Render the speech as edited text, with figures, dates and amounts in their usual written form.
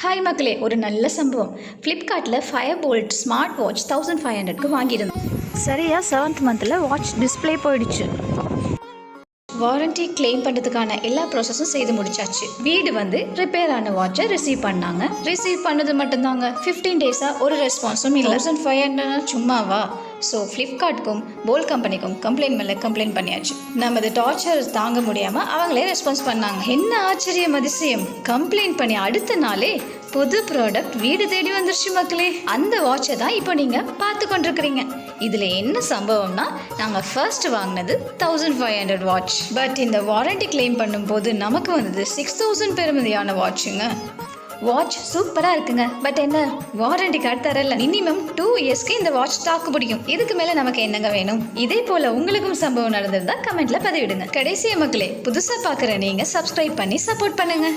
Hi மக்களே, ஒரு நல்ல சம்பவம். ஃப்ளிப்கார்ட்டில் ஃபயர் போல்ட் ஸ்மார்ட் வாட்ச் 1500க்கு வாங்கியிருந்தோம். சரியாக 7th மந்தில் வாட்ச் டிஸ்பிளே போயிடுச்சு. வாரண்டி கிளைம் பண்ணுறதுக்கான எல்லா ப்ராசஸும் செய்து முடிச்சாச்சு. வீடு வந்து ரிப்பேர் ஆன வாட்சை ரிசீவ் பண்ணாங்க. ரிசீவ் பண்ணது மட்டும்தாங்க. 15 டேஸாக ஒரு ரெஸ்பான்ஸும் இல்லை. 1500 சும்மாவா? ஸோ ஃப்ளிப்கார்ட்டுக்கும் போல் கம்பெனிக்கும் கம்ப்ளைண்ட் மேலே கம்ப்ளைண்ட் பண்ணியாச்சு. நம்ம இது டார்ச்சர் தாங்க முடியாமல் அவங்களே ரெஸ்பான்ஸ் பண்ணாங்க. என்ன ஆச்சரியம் அதிசயம்! கம்ப்ளைண்ட் பண்ணி அடுத்த நாளே புது ப்ராடக்ட் வீடு தேடி வந்துருச்சு மக்களே. அந்த வாட்சை தான் இப்போ நீங்கள் பார்த்து கொண்டிருக்கிறீங்க. இதில் என்ன சம்பவம்னா, நாங்கள் ஃபர்ஸ்ட் வாங்கினது 1500 வாட்ச். பட் இந்த வாரண்டி கிளைம் பண்ணும்போது நமக்கு வந்தது 6000 பெறுமதியான வாட்சுங்க. வாட்ச் சூப்பராக இருக்குங்க. பட் என்ன, வாரண்டி கார்டு தரல. மினிமம் 2 இயர்ஸ்க்கு இந்த வாட்ச் தாக்கு பிடிக்கும். இதுக்கு மேலே நமக்கு என்னங்க வேணும்? இதே போல் உங்களுக்கும் சம்பவம் நடந்திருந்தா கமெண்ட்ல பதிவிடுங்க. கடைசிய மக்களே, புதுசாக பார்க்குற நீங்கள் சப்ஸ்கிரைப் பண்ணி சப்போர்ட் பண்ணுங்க.